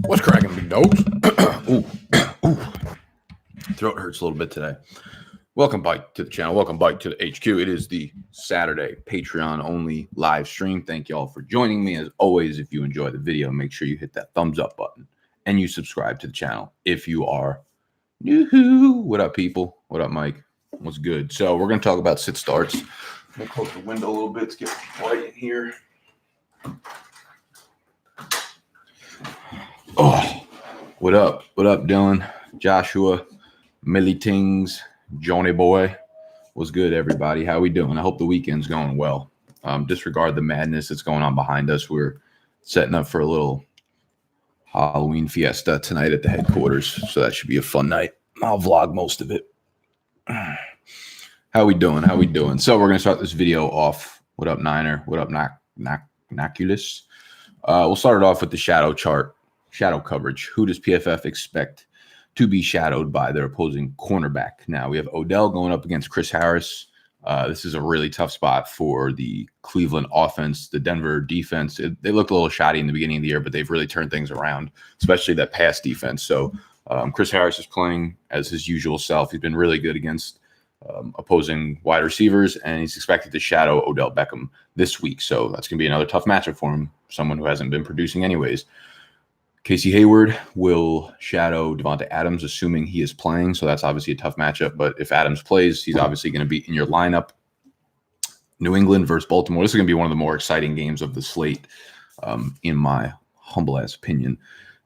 What's cracking, big dogs? Ooh. Throat hurts a little bit today. Welcome back to the channel. Welcome back to the HQ. It is the Saturday Patreon-only live stream. Thank you all for joining me. As always, if you enjoy the video, make sure you hit that thumbs up button and you subscribe to the channel if you are new. What up, people? What up, Mike? What's good? So we're going to talk about sit starts. I'm going to close the window a little bit to get light in here. Oh, what up? What up, Dylan? Joshua, Millie Tings, Johnny Boy. What's good, everybody? How we doing? I hope the weekend's going well. Disregard the madness that's going on behind us. We're setting up for a little Halloween fiesta tonight at the headquarters, so that should be a fun night. I'll vlog most of it. How we doing? How we doing? So we're going to start this video off. What up, Niner? What up, Naculus? We'll start it off with the shadow chart. Shadow coverage. Who does PFF expect to be shadowed by their opposing cornerback? Now, we have Odell going up against Chris Harris. This is a really tough spot for the Cleveland offense. The Denver defense, they looked a little shoddy in the beginning of the year, but they've really turned things around, especially that pass defense. So Chris Harris is playing as his usual self. He's been really good against opposing wide receivers, and he's expected to shadow Odell Beckham this week. So that's going to be another tough matchup for him, someone who hasn't been producing anyways. Casey Hayward will shadow Devonta Adams, assuming he is playing. So that's obviously a tough matchup. But if Adams plays, he's obviously going to be in your lineup. New England versus Baltimore. This is going to be one of the more exciting games of the slate, in my humble-ass opinion.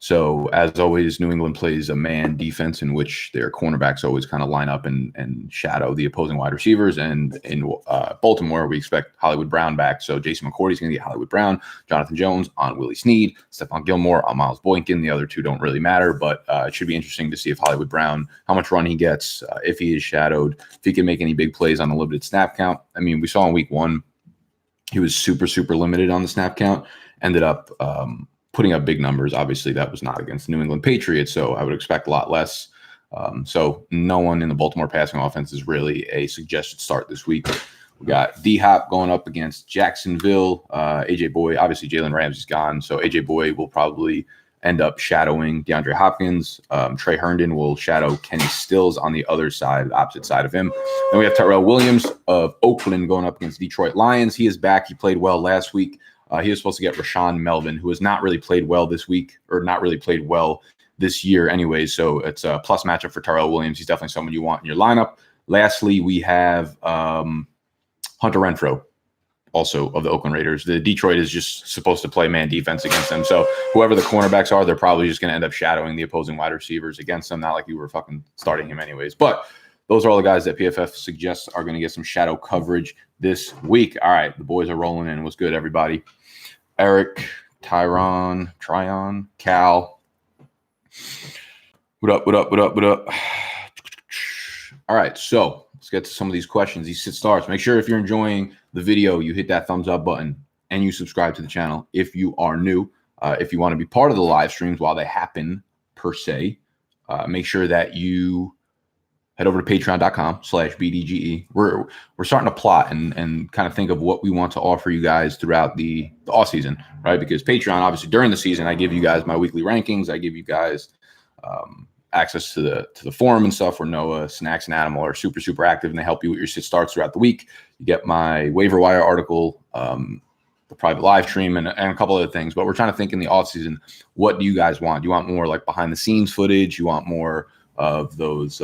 So, as always, New England plays a man defense in which their cornerbacks always kind of line up and shadow the opposing wide receivers. And in Baltimore, we expect Hollywood Brown back. So, Jason McCourty is going to get Hollywood Brown, Jonathan Jones on Willie Snead, Stephon Gilmore on Miles Boykin. The other two don't really matter, but it should be interesting to see if Hollywood Brown, how much run he gets, if he is shadowed, if he can make any big plays on a limited snap count. I mean, we saw in week one, he was super, super limited on the snap count, ended up putting up big numbers. Obviously, that was not against the New England Patriots, so I would expect a lot less. So no one in the Baltimore passing offense is really a suggested start this week. We got D-Hop going up against Jacksonville. AJ Boy, obviously Jalen Ramsey's gone, so AJ Boy will probably end up shadowing DeAndre Hopkins. Trey Herndon will shadow Kenny Stills on the other side, the opposite side of him. Then we have Tyrell Williams of Oakland going up against Detroit Lions. He is back. He played well last week. He was supposed to get Rashawn Melvin, who has not really played well this week, or not really played well this year anyway. So it's a plus matchup for Tyrell Williams. He's definitely someone you want in your lineup. Lastly, we have Hunter Renfrow, also of the Oakland Raiders. The Detroit is just supposed to play man defense against them. So whoever the cornerbacks are, they're probably just going to end up shadowing the opposing wide receivers against them. Not like you were fucking starting him anyways. But those are all the guys that PFF suggests are going to get some shadow coverage this week. All right, the boys are rolling in. What's good, everybody? Eric, Tryon, Cal. What up, what up, what up, what up? All right, so let's get to some of these questions, these sit starts. Make sure if you're enjoying the video, you hit that thumbs up button and you subscribe to the channel if you are new. If you want to be part of the live streams while they happen, per se, make sure that you head over to patreon.com/BDGE. We're starting to plot and kind of think of what we want to offer you guys throughout the off season, right? Because Patreon, obviously, during the season, I give you guys my weekly rankings. I give you guys access to the forum and stuff where Noah, Snacks, and Animal are super, super active, and they help you with your sit starts throughout the week. You get my waiver wire article, the private live stream, and a couple other things. But we're trying to think in the off season, what do you guys want? Do you want more like behind the scenes footage? You want more of those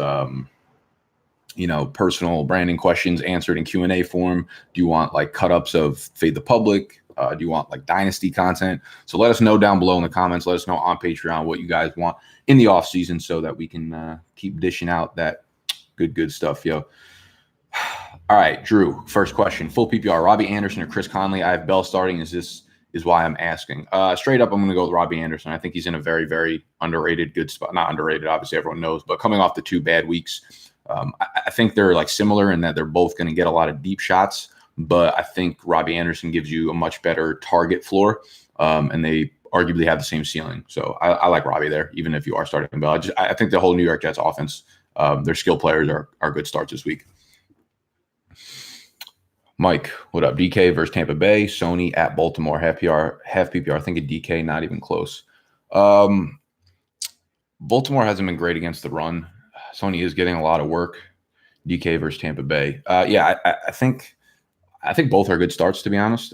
personal branding questions answered in Q&A form? Do you want like cut-ups of Fade the Public? Do you want like Dynasty content? So let us know down below in the comments. Let us know on Patreon what you guys want in the off season so that we can keep dishing out that good stuff, yo. All right, Drew, first question. Full PPR, Robbie Anderson or Chris Conley? I have Bell starting. Is why I'm asking. Straight up, I'm going to go with Robbie Anderson. I think he's in a very, very underrated, good spot. Not underrated, obviously everyone knows, but coming off the 2 bad weeks, I think they're like similar in that they're both going to get a lot of deep shots, but I think Robbie Anderson gives you a much better target floor, and they arguably have the same ceiling. So I like Robbie there, even if you are starting Bell. I think the whole New York Jets offense, their skill players are good starts this week. Mike, what up? DK versus Tampa Bay, Sony at Baltimore, half PPR. I think a DK, not even close. Baltimore hasn't been great against the run. Sony is getting a lot of work. DK versus Tampa Bay. I think both are good starts, to be honest.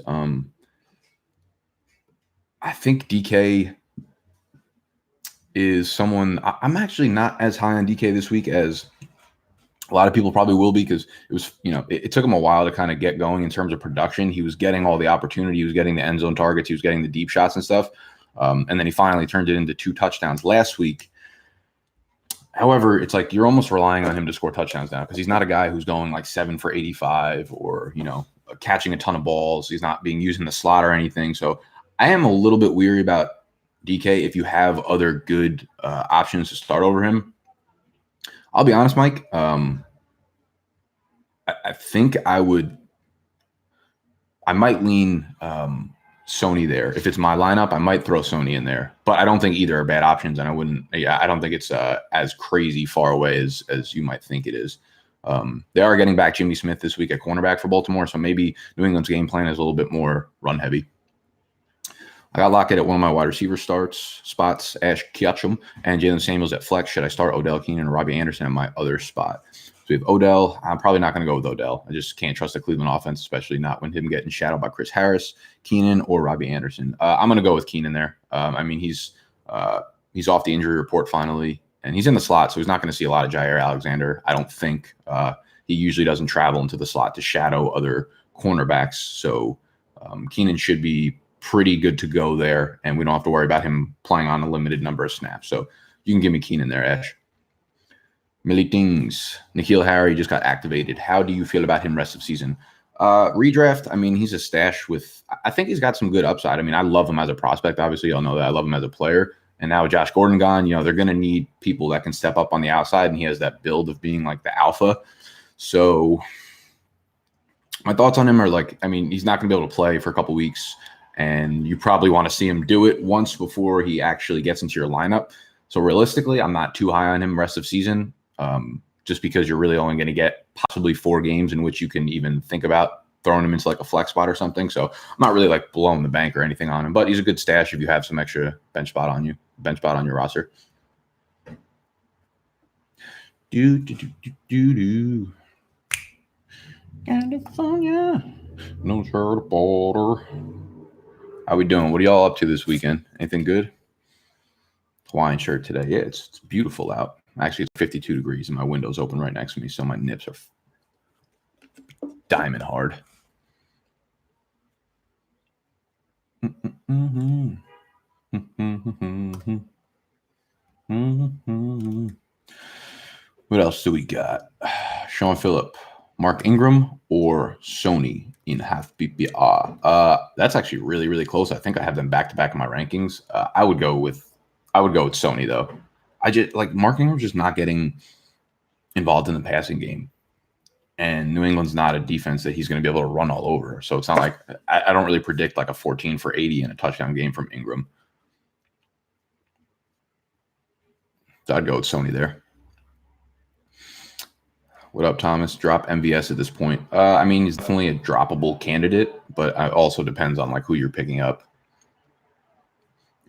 I think DK is someone I'm actually not as high on DK this week as a lot of people probably will be, because it was, it took him a while to kind of get going in terms of production. He was getting all the opportunity. He was getting the end zone targets. He was getting the deep shots and stuff. And then he finally turned it into 2 touchdowns last week. However, it's like you're almost relying on him to score touchdowns now, because he's not a guy who's going like 7 for 85 or, catching a ton of balls. He's not being used in the slot or anything. So I am a little bit weary about DK if you have other good options to start over him. I'll be honest, Mike. I think I might lean Sony there. If it's my lineup, I might throw Sony in there, but I don't think either are bad options, and I don't think it's as crazy far away as you might think it is. They are getting back Jimmy Smith this week at cornerback for Baltimore, so maybe New England's game plan is a little bit more run heavy. I got Lockett at one of my wide receiver spots, Ash Ketchum, and Jalen Samuels at flex. Should I start Odell Keenan and Robbie Anderson at my other spot? So we have Odell. I'm probably not going to go with Odell. I just can't trust the Cleveland offense, especially not when him getting shadowed by Chris Harris, Keenan, or Robbie Anderson. I'm going to go with Keenan there. He's off the injury report finally, and he's in the slot, so he's not going to see a lot of Jair Alexander. I don't think he usually doesn't travel into the slot to shadow other cornerbacks. So Keenan should be pretty good to go there, and we don't have to worry about him playing on a limited number of snaps. So you can give me Keenan there, Ash. Millie Things. N'Keal Harry just got activated. How do you feel about him rest of season? Redraft, he's a stash with – I think he's got some good upside. I love him as a prospect. Obviously, y'all know that. I love him as a player. And now with Josh Gordon gone, they're going to need people that can step up on the outside, and he has that build of being like the alpha. So my thoughts on him are he's not going to be able to play for a couple weeks, and you probably want to see him do it once before he actually gets into your lineup. So realistically, I'm not too high on him rest of season, just because you're really only going to get possibly 4 games in which you can even think about throwing him into like a flex spot or something. So I'm not really blowing the bank or anything on him, but he's a good stash if you have some extra bench spot on your roster. California, no shirt border. How we doing? What are y'all up to this weekend? Anything good? Hawaiian shirt today. Yeah, it's beautiful out. Actually, it's 52 degrees and my window's open right next to me, so my nips are diamond hard. What else do we got? Sean Phillip, Mark Ingram, or Sony in half PPR? That's actually really, really close. I think I have them back to back in my rankings. I would go with Sony though. Mark Ingram's just not getting involved in the passing game, and New England's not a defense that he's going to be able to run all over. So it's not like I don't really predict like a 14 for 80 and a touchdown game from Ingram. So I'd go with Sony there. What up, Thomas? Drop MVS at this point. He's definitely a droppable candidate, but it also depends on who you're picking up.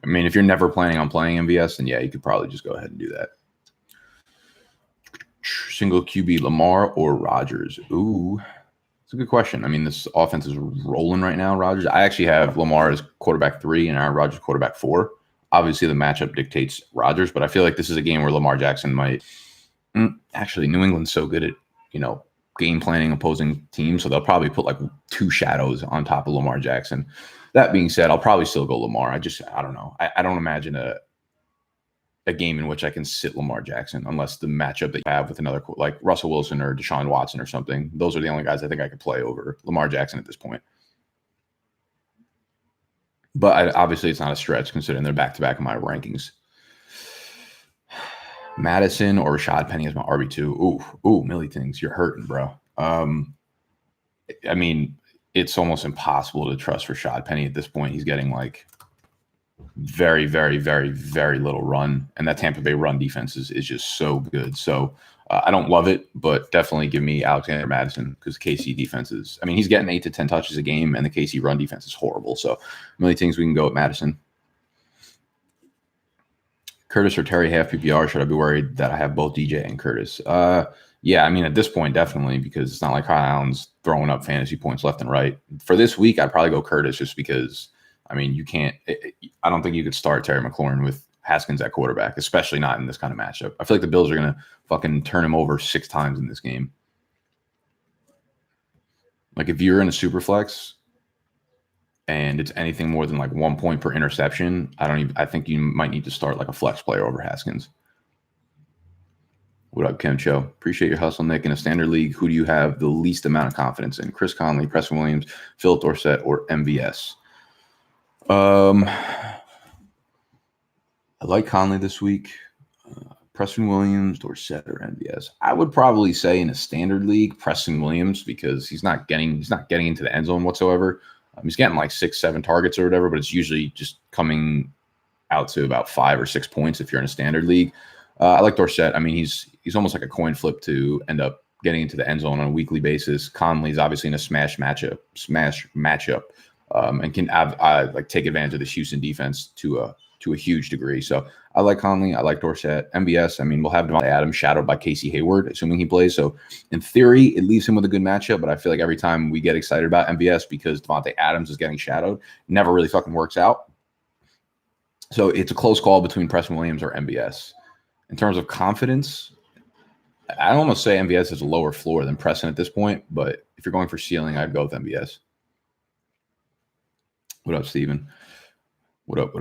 If you're never planning on playing MVS, then yeah, you could probably just go ahead and do that. Single QB, Lamar or Rodgers? Ooh, it's a good question. This offense is rolling right now, Rodgers. I actually have Lamar as quarterback 3 and Aaron Rodgers quarterback 4. Obviously, the matchup dictates Rodgers, but I feel like this is a game where Lamar Jackson might actually, New England's so good at, game planning opposing teams, so they'll probably put 2 shadows on top of Lamar Jackson. That being said, I'll probably still go Lamar. I don't know. I don't imagine a game in which I can sit Lamar Jackson unless the matchup that you have with another, like Russell Wilson or Deshaun Watson or something. Those are the only guys I think I could play over Lamar Jackson at this point. But obviously, it's not a stretch considering they're back-to-back in my rankings. Madison or Rashad Penny as my RB2. Ooh, Millie Things, you're hurting, bro. It's almost impossible to trust Rashad Penny at this point. He's getting very, very, very, very little run, and that Tampa Bay run defense is just so good. So I don't love it, but definitely give me Alexander Madison because KC defense is. He's getting 8 to 10 touches a game, and the KC run defense is horrible. So Millie Things, we can go with Madison. Curtis or Terry half PPR? Should I be worried that I have both DJ and Curtis? Yeah, I mean, at this point, definitely, because it's not like Kyle Allen's throwing up fantasy points left and right. For this week, I'd probably go Curtis just because, I mean, you can't – I don't think you could start Terry McLaurin with Haskins at quarterback, especially not in this kind of matchup. I feel like the Bills are going to fucking turn him over 6 times in this game. Like, if you're in a super flex and it's anything more than like 1 point per interception, I think you might need to start like a flex player over Haskins. What up, Kim Cho? Appreciate your hustle, Nick. In a standard league, who do you have the least amount of confidence in? Chris Conley, Preston Williams, Philip Dorsett, or MVS? I like Conley this week. Preston Williams, Dorsett, or MVS. I would probably say in a standard league, Preston Williams, because he's not getting into the end zone whatsoever. He's getting like 6-7 targets or whatever, but it's usually just coming out to about 5 or 6 points if you're in a standard league. I like Dorsett. I mean, he's almost like a coin flip to end up getting into the end zone on a weekly basis. Conley's obviously in a smash matchup, and can like take advantage of this Houston defense to a huge degree. So I like Conley. I like Dorsett. MVS, I mean, we'll have Devontae Adams shadowed by Casey Hayward, assuming he plays. So in theory, it leaves him with a good matchup. But I feel like every time we get excited about MVS because Devontae Adams is getting shadowed, never really fucking works out. So it's a close call between Preston Williams or MVS. In terms of confidence, I'd almost say MVS has a lower floor than Preston at this point. But if you're going for ceiling, I'd go with MVS. What up, Steven? What up?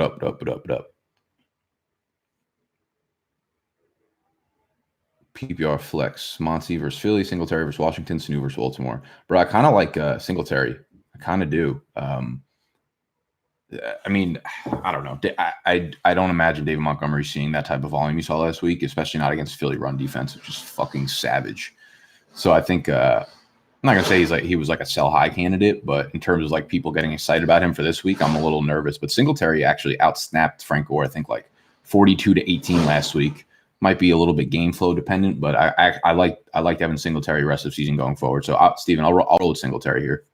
PPR flex. Monty versus Philly, Singletary versus Washington, Sanu versus Baltimore. Bro, I kind of like Singletary. I kind of do. I mean, I don't know. I don't imagine David Montgomery seeing that type of volume you saw last week, especially not against Philly run defense, which is fucking savage. So I think I'm not gonna say he was like a sell high candidate, but in terms of like people getting excited about him for this week, I'm a little nervous. But Singletary actually outsnapped Frank Gore, I think like 42-18 last week. Might be a little bit game flow dependent, but I like having Singletary rest of season going forward. So Steven, I'll roll with Singletary here.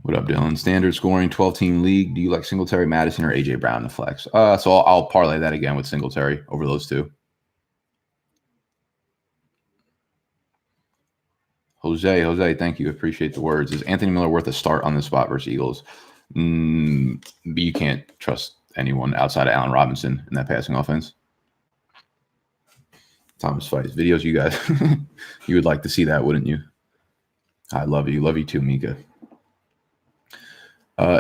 What up, Dylan? Standard scoring, 12-team league. Do you like Singletary, Madison, or A.J. Brown to flex? So I'll parlay that again with Singletary over those two. Jose, thank you. Appreciate the words. Is Anthony Miller worth a start on the spot versus Eagles? You can't trust anyone outside of Allen Robinson in that passing offense. Thomas Fights. Videos, you guys. You would like to see that, wouldn't you? I love you. Love you too, Mika.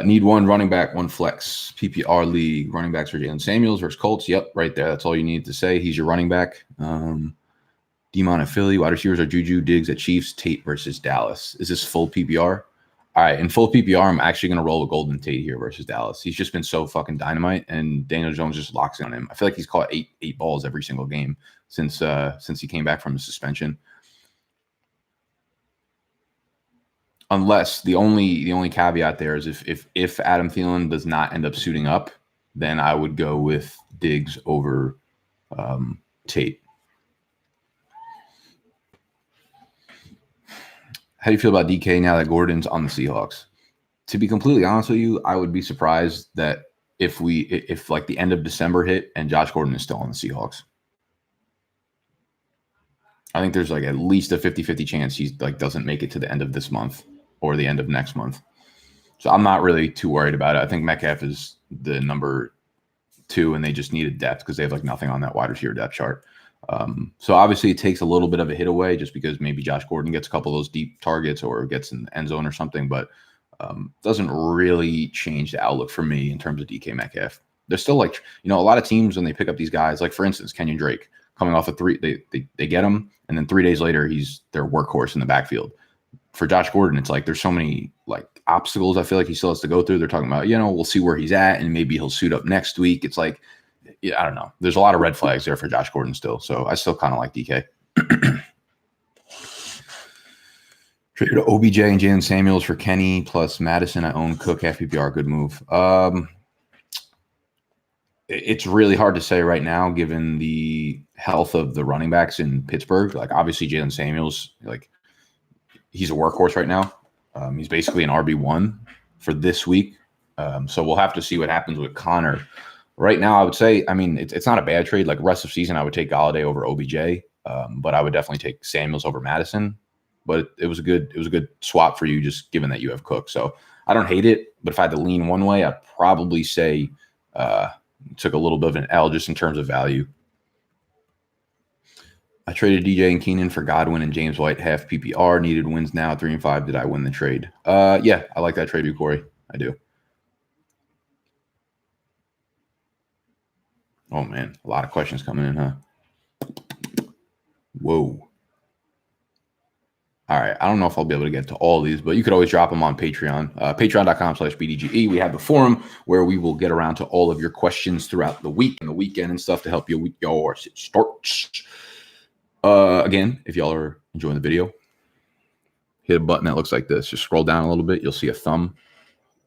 Need one running back, one flex. PPR league. Running backs for Jalen Samuels versus Colts. Yep, right there. That's all you need to say. He's your running back. Demon at Philly. Wide receivers are Juju, Diggs at Chiefs. Tate versus Dallas. Is this full PPR? All right, in full PPR, I'm actually going to roll with Golden Tate here versus Dallas. He's just been so fucking dynamite, and Daniel Jones just locks in on him. I feel like he's caught eight balls every single game since he came back from the suspension. Unless the only caveat there is if Adam Thielen does not end up suiting up, then I would go with Diggs over Tate. How do you feel about DK now that Gordon's on the Seahawks? To be completely honest with you, I would be surprised that if like the end of December hit and Josh Gordon is still on the Seahawks. I think there's like at least a 50-50 chance he like doesn't make it to the end of this month or the end of next month. So I'm not really too worried about it. I think Metcalf is the number 2, and they just needed depth because they have like nothing on that wide receiver depth chart. So obviously it takes a little bit of a hit away just because maybe Josh Gordon gets a couple of those deep targets or gets in the end zone or something, but doesn't really change the outlook for me in terms of DK Metcalf. They're still like, a lot of teams when they pick up these guys, like for instance, Kenyon Drake coming off of 3, they get him, and then 3 days later he's their workhorse in the backfield. For Josh Gordon, it's like there's so many like obstacles I feel like he still has to go through. They're talking about, we'll see where he's at and maybe he'll suit up next week. It's like, I don't know. There's a lot of red flags there for Josh Gordon still. So I still kind of like DK. Traded OBJ and Jalen Samuels for Kenny plus Madison. I own Cook, half PPR. Good move. It's really hard to say right now given the health of the running backs in Pittsburgh. Like obviously Jalen Samuels, like he's a workhorse right now. He's basically an RB1 for this week. So we'll have to see what happens with Connor. Right now, I would say, I mean, it's not a bad trade. Like rest of season, I would take Galladay over OBJ, but I would definitely take Samuels over Madison. But it was a good swap for you, just given that you have Cook. So I don't hate it, but if I had to lean one way, I'd probably say took a little bit of an L just in terms of value. I traded DJ and Keenan for Godwin and James White, half PPR. Needed wins now, 3 and 5. Did I win the trade? Yeah, I like that trade, Corey. I do. Oh, man. A lot of questions coming in, huh? Whoa. All right. I don't know if I'll be able to get to all these, but you could always drop them on Patreon. Patreon.com/BDGE. We have the forum where we will get around to all of your questions throughout the week and the weekend and stuff to help you with your starts. Again, if y'all are enjoying the video, hit a button that looks like this. Just scroll down a little bit. You'll see a thumb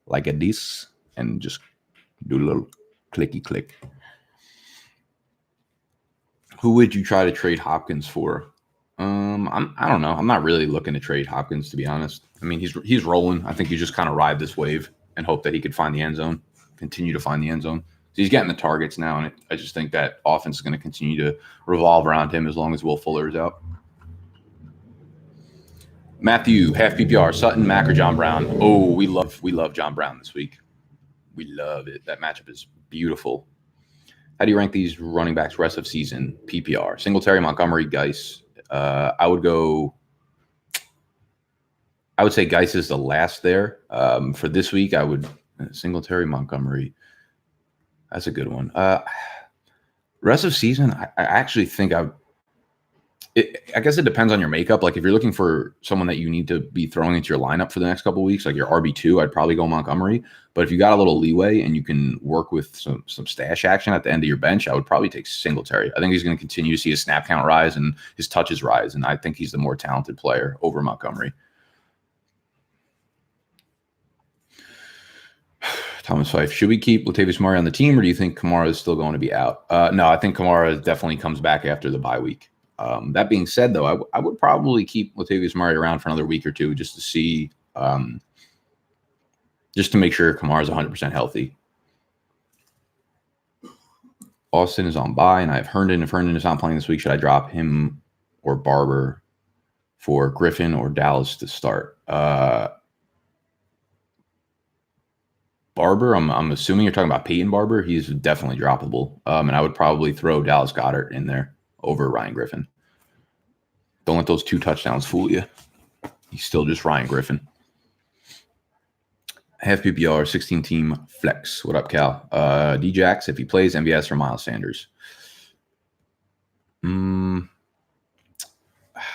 like a this and just do a little clicky click. Who would you try to trade Hopkins for? I don't know. I'm not really looking to trade Hopkins, to be honest. I mean, he's rolling. I think you just kind of ride this wave and hope that he could find the end zone, continue to find the end zone. So he's getting the targets now, and I just think that offense is going to continue to revolve around him as long as Will Fuller is out. Matthew, half PPR, Sutton, Mack, or John Brown? Oh, we love John Brown this week. We love it. That matchup is beautiful. How do you rank these running backs rest of season? PPR. Singletary, Montgomery, Geis. I would say Geis is the last there. For this week, I would Singletary, Montgomery. That's a good one. Rest of season, I actually think I guess it depends on your makeup. Like if you're looking for someone that you need to be throwing into your lineup for the next couple of weeks, like your RB2, I'd probably go Montgomery. But if you got a little leeway and you can work with some stash action at the end of your bench, I would probably take Singletary. I think he's going to continue to see his snap count rise and his touches rise, and I think he's the more talented player over Montgomery. Thomas Fife, should we keep Latavius Murray on the team, or do you think Kamara is still going to be out? No, I think Kamara definitely comes back after the bye week. That being said, though, I would probably keep Latavius Murray around for another week or two just to see, just to make sure Kamara is 100% healthy. Austin is on bye, and I have Herndon. If Herndon is not playing this week, should I drop him or Barber for Griffin or Dallas to start? Barber, I'm assuming you're talking about Peyton Barber. He's definitely droppable. And I would probably throw Dallas Goedert in there over Ryan Griffin. Don't let those 2 touchdowns fool you. He's still just Ryan Griffin. Half PPR, 16-team flex. What up, Cal? D-Jax, if he plays, MVS or Miles Sanders? I'm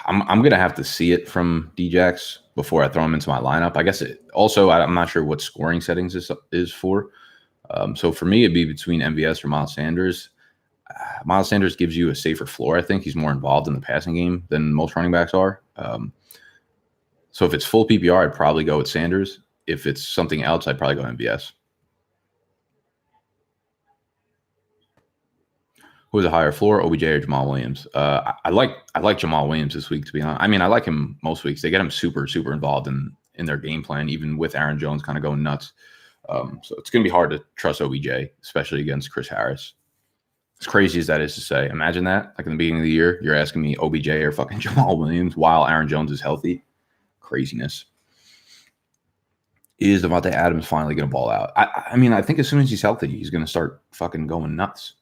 going to have to see it from D-Jax before I throw him into my lineup. I guess I'm not sure what scoring settings this is for. So for me, it'd be between MVS or Miles Sanders. Miles Sanders gives you a safer floor. I think he's more involved in the passing game than most running backs are. So if it's full PPR, I'd probably go with Sanders. If it's something else, I'd probably go MVS. Who has a higher floor, OBJ or Jamal Williams? I like Jamal Williams this week, to be honest. I mean, I like him most weeks. They get him super, super involved in their game plan, even with Aaron Jones kind of going nuts. So it's going to be hard to trust OBJ, especially against Chris Harris. As crazy as that is to say, imagine that. Like in the beginning of the year, you're asking me OBJ or fucking Jamal Williams while Aaron Jones is healthy. Craziness. Is Devontae Adams finally going to ball out? I mean, I think as soon as he's healthy, he's going to start fucking going nuts.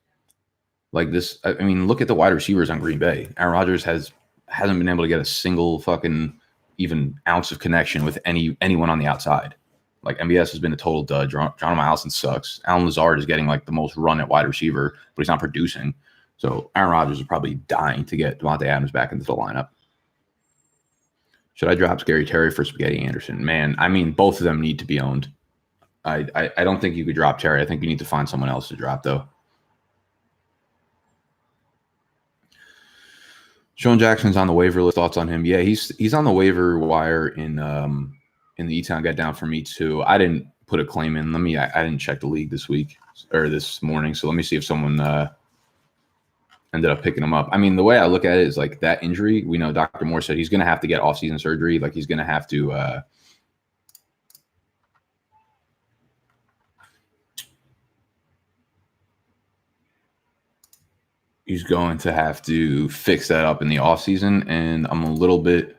Like this, I mean, look at the wide receivers on Green Bay. Aaron Rodgers hasn't been able to get a single fucking even ounce of connection with anyone on the outside. Like MBS has been a total dud. John Allison sucks. Alan Lazard is getting like the most run at wide receiver, but he's not producing. So Aaron Rodgers is probably dying to get Devontae Adams back into the lineup. Should I drop Scary Terry for Spaghetti Anderson? Man, I mean, both of them need to be owned. I don't think you could drop Terry. I think you need to find someone else to drop, though. Sean Jackson's on the waiver list. Thoughts on him? Yeah, he's on the waiver wire in the E-Town Get Down for me too. I didn't put a claim in. I didn't check the league this week or this morning, so let me see if someone ended up picking him up. I mean, the way I look at it is like that injury. We know Dr. Moore said he's going to have to get off-season surgery. Like he's going to have to he's going to have to fix that up in the offseason, and I'm a little bit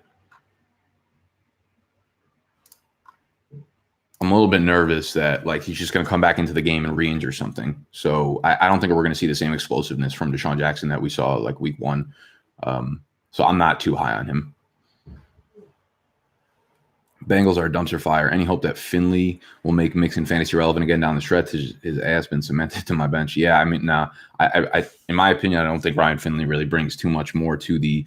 nervous that like he's just going to come back into the game and re-injure something. So I don't think we're going to see the same explosiveness from Deshaun Jackson that we saw like week 1. So I'm not too high on him. Bengals are a dumpster fire. Any hope that Finley will make Mixon fantasy relevant again down the stretch? His ass been cemented to my bench. Yeah, I mean, nah. I in my opinion, I don't think Ryan Finley really brings too much more to the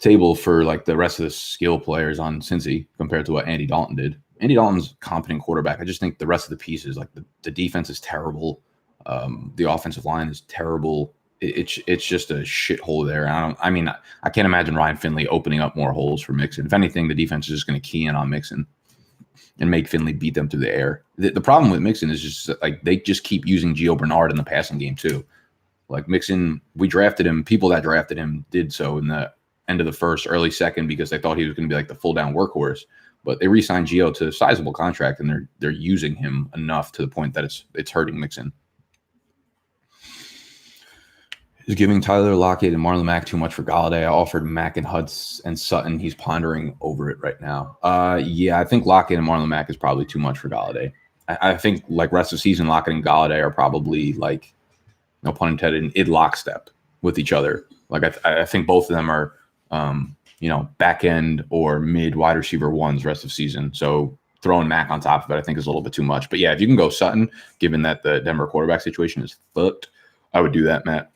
table for like the rest of the skill players on Cincy compared to what Andy Dalton did. Andy Dalton's a competent quarterback. I just think the rest of the pieces, like the defense is terrible. The offensive line is terrible. It's just a shithole there. I can't imagine Ryan Finley opening up more holes for Mixon. If anything, the defense is just going to key in on Mixon and make Finley beat them through the air. The problem with Mixon is just like they just keep using Gio Bernard in the passing game too. Like Mixon, we drafted him. People that drafted him did so in the end of the first, early second because they thought he was going to be like the full down workhorse. But they re-signed Gio to a sizable contract, and they're using him enough to the point that it's hurting Mixon. Is giving Tyler Lockett and Marlon Mack too much for Galladay? I offered Mack and Hutz and Sutton. He's pondering over it right now. Yeah, I think Lockett and Marlon Mack is probably too much for Galladay. I think like rest of season, Lockett and Galladay are probably like, no pun intended, in lockstep with each other. Like I think both of them are, back end or mid wide receiver ones rest of season. So throwing Mack on top of it, I think is a little bit too much. But yeah, if you can go Sutton, given that the Denver quarterback situation is fucked, I would do that, Matt.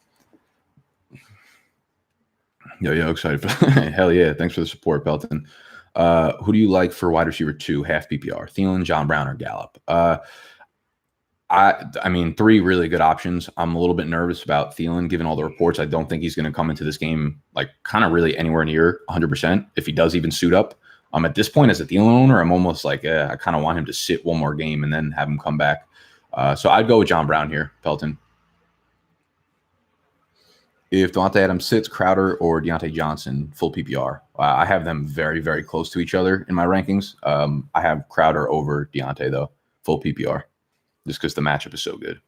Yo, excited for hell yeah. Thanks for the support, Pelton. Who do you like for wide receiver 2, half PPR? Thielen, John Brown, or Gallup? I mean, 3 really good options. I'm a little bit nervous about Thielen, given all the reports. I don't think he's going to come into this game like kind of really anywhere near 100% if he does even suit up. At this point, as a Thielen owner, I'm almost like I kind of want him to sit one more game and then have him come back. So I'd go with John Brown here, Pelton. If Devontae Adams sits, Crowder or Deontay Johnson, full PPR. I have them very, very close to each other in my rankings. I have Crowder over Deontay, though, full PPR, just because the matchup is so good.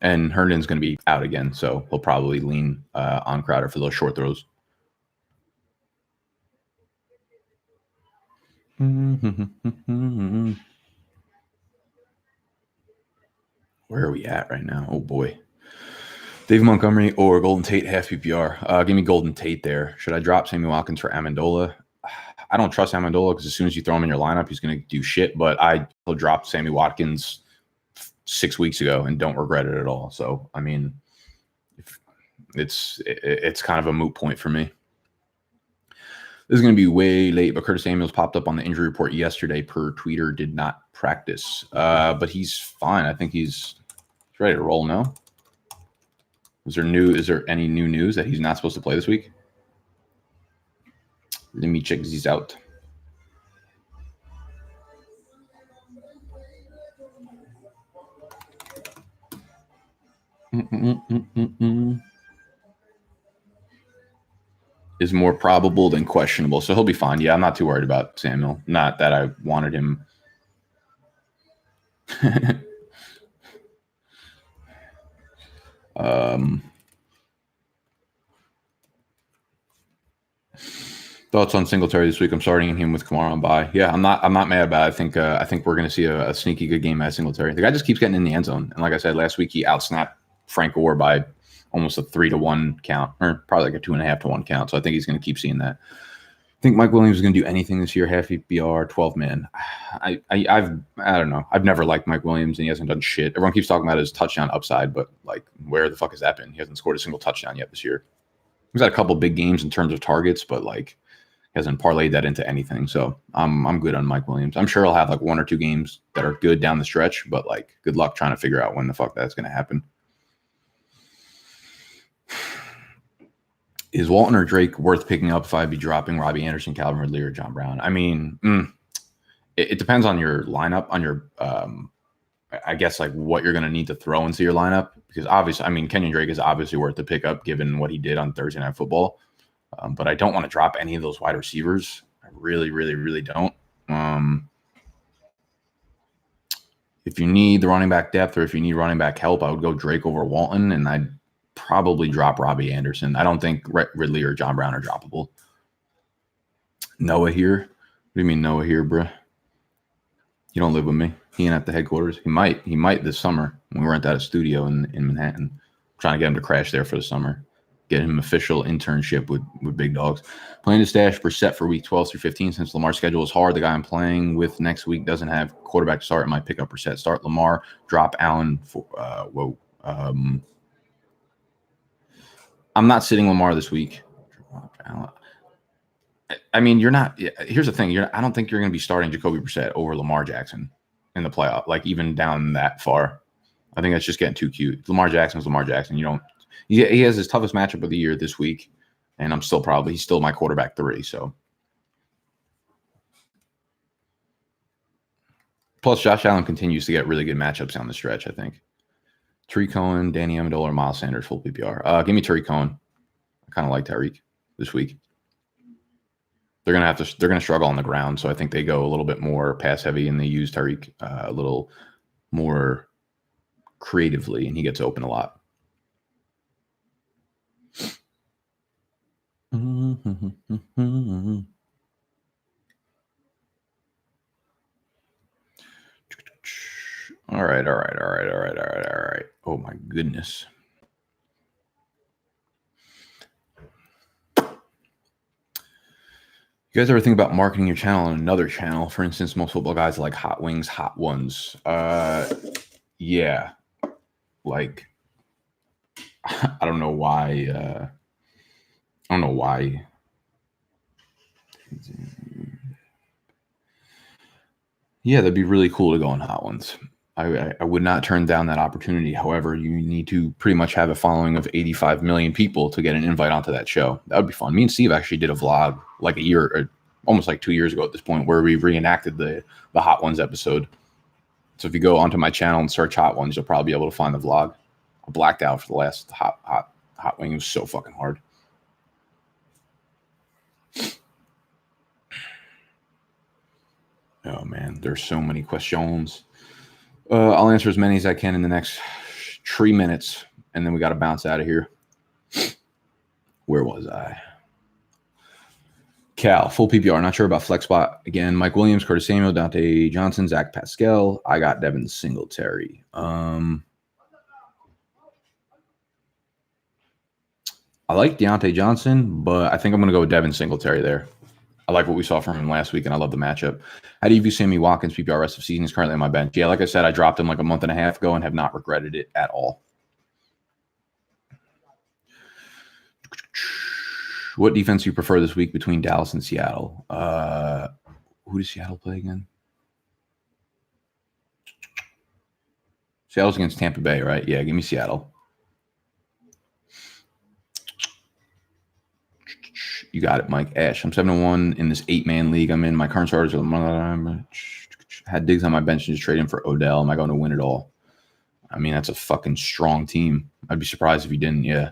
And Herndon's going to be out again, so he'll probably lean on Crowder for those short throws. Where are we at right now? Oh, boy. Dave Montgomery or Golden Tate, half PPR. Give me Golden Tate there. Should I drop Sammy Watkins for Amendola? I don't trust Amendola because as soon as you throw him in your lineup, he's going to do shit. But I dropped Sammy Watkins 6 weeks ago and don't regret it at all. So, I mean, it's kind of a moot point for me. This is going to be way late, but Curtis Samuels popped up on the injury report yesterday per tweeter, did not practice. But he's fine. I think he's ready to roll now. Is there any new news that he's not supposed to play this week? Let me check these out. Is more probable than questionable, so he'll be fine. Yeah, I'm not too worried about Samuel. Not that I wanted him. Thoughts on Singletary this week? I'm starting him with Kamara on bye. Yeah, I'm not mad about it. I think we're going to see a sneaky good game at Singletary. The guy just keeps getting in the end zone, and like I said last week, he outsnapped Frank Gore by almost a 3-1 count, or probably like a 2.5-1 count. So I think he's going to keep seeing that. I think Mike Williams is going to do anything this year. Half PPR, 12 man. I don't know. I've never liked Mike Williams, and he hasn't done shit. Everyone keeps talking about his touchdown upside, but like, where the fuck has that been? He hasn't scored a single touchdown yet this year. He's had a couple big games in terms of targets, but like, hasn't parlayed that into anything. So I'm good on Mike Williams. I'm sure he'll have like 1 or 2 games that are good down the stretch, but like, good luck trying to figure out when the fuck that's going to happen. Is Walton or Drake worth picking up if I'd be dropping Robbie Anderson, Calvin Ridley, or John Brown? I mean, it depends on your lineup, on your, I guess, like what you're going to need to throw into your lineup. Because obviously, I mean, Kenyon Drake is obviously worth the pickup given what he did on Thursday Night Football. But I don't want to drop any of those wide receivers. I really, really, really don't. If you need the running back depth or if you need running back help, I would go Drake over Walton, and I'd probably drop Robbie Anderson. I don't think Ridley or John Brown are droppable. Noah here? What do you mean Noah here, bro? You don't live with me. He ain't at the headquarters. He might this summer when we rent out a studio in Manhattan. I'm trying to get him to crash there for the summer. Get him official internship with big dogs. Playing to stash Brissett for week 12 through 15 since Lamar's schedule is hard. The guy I'm playing with next week doesn't have quarterback to start. I might pick up Brissett, start Lamar, drop Allen. I'm not sitting Lamar this week. I mean, you're not. Here's the thing. I don't think you're going to be starting Jacoby Brissett over Lamar Jackson in the playoff, like even down that far. I think that's just getting too cute. Lamar Jackson's Lamar Jackson. You don't. He has his toughest matchup of the year this week, and he's still my quarterback 3. So, plus Josh Allen continues to get really good matchups down the stretch. I think Tariq Cohen, Danny Amendola, Miles Sanders, full PPR. Give me Tariq Cohen. I kind of like Tariq this week. They're gonna struggle on the ground, so I think they go a little bit more pass heavy, and they use Tariq a little more creatively, and he gets open a lot. All right. Oh my goodness. You guys ever think about marketing your channel on another channel? For instance, most football guys like hot wings, hot ones. Yeah. Like, I don't know why. Yeah, that'd be really cool to go on hot ones. I would not turn down that opportunity. However, you need to pretty much have a following of 85 million people to get an invite onto that show. That would be fun. Me and Steve actually did a vlog like a year, or almost like 2 years ago at this point, where we reenacted the Hot Ones episode. So if you go onto my channel and search Hot Ones, you'll probably be able to find the vlog. I blacked out for the last hot wing. It was so fucking hard. Oh man, there's so many questions. I'll answer as many as I can in the next 3 minutes, and then we got to bounce out of here. Where was I? Cal, full PPR. Not sure about flex spot. Again, Mike Williams, Curtis Samuel, Dante Johnson, Zach Pascal. I got Devin Singletary. I like Deontay Johnson, but I think I'm going to go with Devin Singletary there. I like what we saw from him last week, and I love the matchup. How do you view Sammy Watkins' PPR rest of season? He's currently on my bench. Yeah, like I said, I dropped him like a month and a half ago and have not regretted it at all. What defense do you prefer this week between Dallas and Seattle? Who does Seattle play again? Seattle's against Tampa Bay, right? Yeah, give me Seattle. You got it, Mike. Ash, I'm 7-1 in this 8-man league I'm in. My current starters are had Diggs on my bench and just trade him for Odell. Am I going to win it all? I mean, that's a fucking strong team. I'd be surprised if you didn't. Yeah.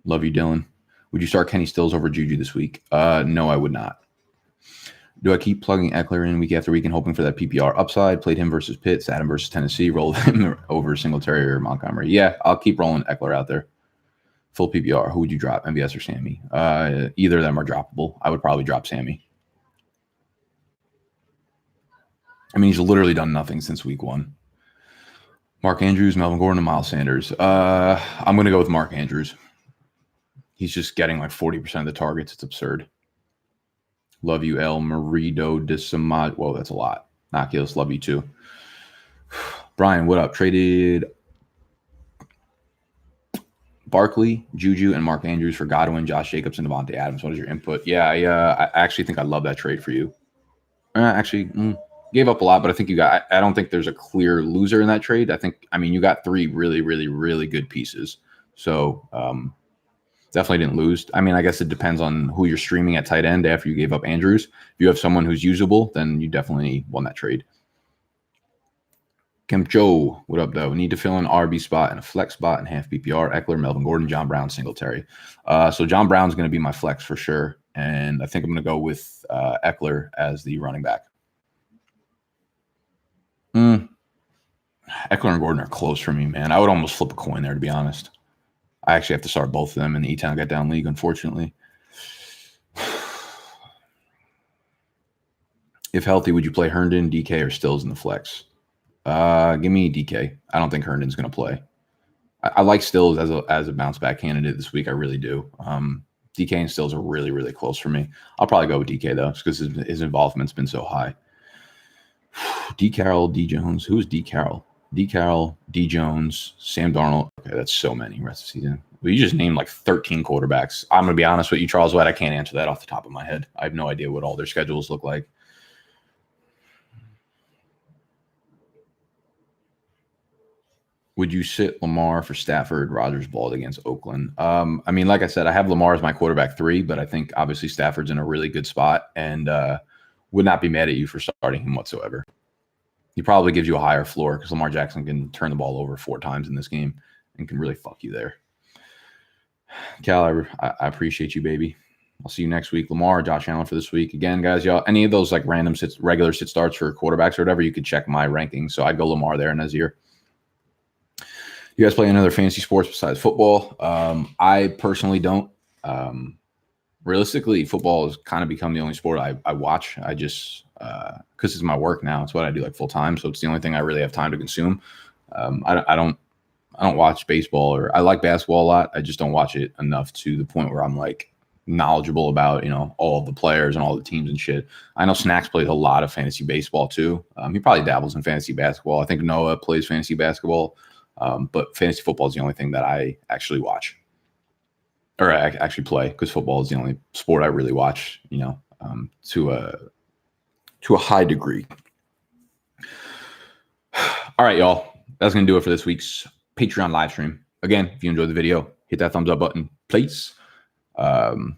Love you, Dylan. Would you start Kenny Stills over Juju this week? No, I would not. Do I keep plugging Eckler in week after week and hoping for that PPR upside? Played him versus Pitt, sat him versus Tennessee, rolled him over Singletary or Montgomery. Yeah, I'll keep rolling Eckler out there. Full PPR. Who would you drop, MVS or Sammy? Either of them are droppable. I would probably drop Sammy. I mean, he's literally done nothing since week 1. Mark Andrews, Melvin Gordon, and Miles Sanders. I'm going to go with Mark Andrews. He's just getting like 40% of the targets. It's absurd. Love you, El Marido de Samad. Whoa, that's a lot. Oculus, love you too. Brian, what up? Traded Barkley, Juju, and Mark Andrews for Godwin, Josh Jacobs, and Devontae Adams. What is your input? Yeah, I actually think I love that trade for you. Gave up a lot, but I think you got – I don't think there's a clear loser in that trade. I mean, you got 3 really, really, really good pieces. So definitely didn't lose. I mean, I guess it depends on who you're streaming at tight end after you gave up Andrews. If you have someone who's usable, then you definitely won that trade. Kemp Joe, what up, though? Need to fill an RB spot and a flex spot and half PPR. Eckler, Melvin Gordon, John Brown, Singletary. So John Brown's going to be my flex for sure. And I think I'm going to go with Eckler as the running back. Eckler and Gordon are close for me, man. I would almost flip a coin there, to be honest. I actually have to start both of them in the E-Town Get Down League, unfortunately. If healthy, would you play Herndon, DK, or Stills in the flex? Give me DK. I don't think Herndon's going to play. I like Stills as a bounce back candidate this week. I really do. DK and Stills are really, really close for me. I'll probably go with DK though, just because his involvement's been so high. D. Carroll, D. Jones. Who's D. Carroll? D. Carroll, D. Jones, Sam Darnold. Okay, that's so many rest of the season. Well, you just named like 13 quarterbacks. I'm going to be honest with you, Charles White. I can't answer that off the top of my head. I have no idea what all their schedules look like. Would you sit Lamar for Stafford? Rodgers balled against Oakland. I mean, like I said, I have Lamar as my quarterback 3, but I think obviously Stafford's in a really good spot and would not be mad at you for starting him whatsoever. He probably gives you a higher floor because Lamar Jackson can turn the ball over 4 times in this game and can really fuck you there. Cal, I appreciate you, baby. I'll see you next week. Lamar, Josh Allen for this week. Again, guys, y'all, any of those like random regular sit starts for quarterbacks or whatever, you could check my rankings. So I'd go Lamar there and Nazir. You guys play another fantasy sports besides football? I personally don't. Realistically, football has kind of become the only sport I watch. I just because it's my work now. It's what I do like full time, so it's the only thing I really have time to consume. I don't watch baseball, or I like basketball a lot. I just don't watch it enough to the point where I'm like knowledgeable about all of the players and all the teams and shit. I know Snacks plays a lot of fantasy baseball too. He probably dabbles in fantasy basketball. I think Noah plays fantasy basketball. But fantasy football is the only thing that I actually watch, or I actually play, because football is the only sport I really watch, to a high degree. All right, y'all. That's going to do it for this week's Patreon live stream. Again, if you enjoyed the video, hit that thumbs up button, please.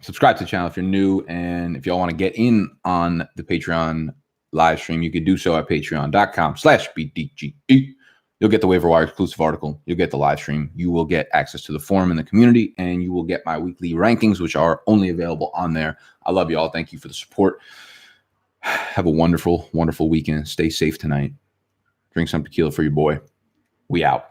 Subscribe to the channel if you're new. And if y'all want to get in on the Patreon live stream, you could do so at patreon.com/BDGE. You'll get the waiver wire exclusive article. You'll get the live stream. You will get access to the forum in the community, and you will get my weekly rankings, which are only available on there. I love you all. Thank you for the support. Have a wonderful, wonderful weekend. Stay safe tonight. Drink some tequila for your boy. We out.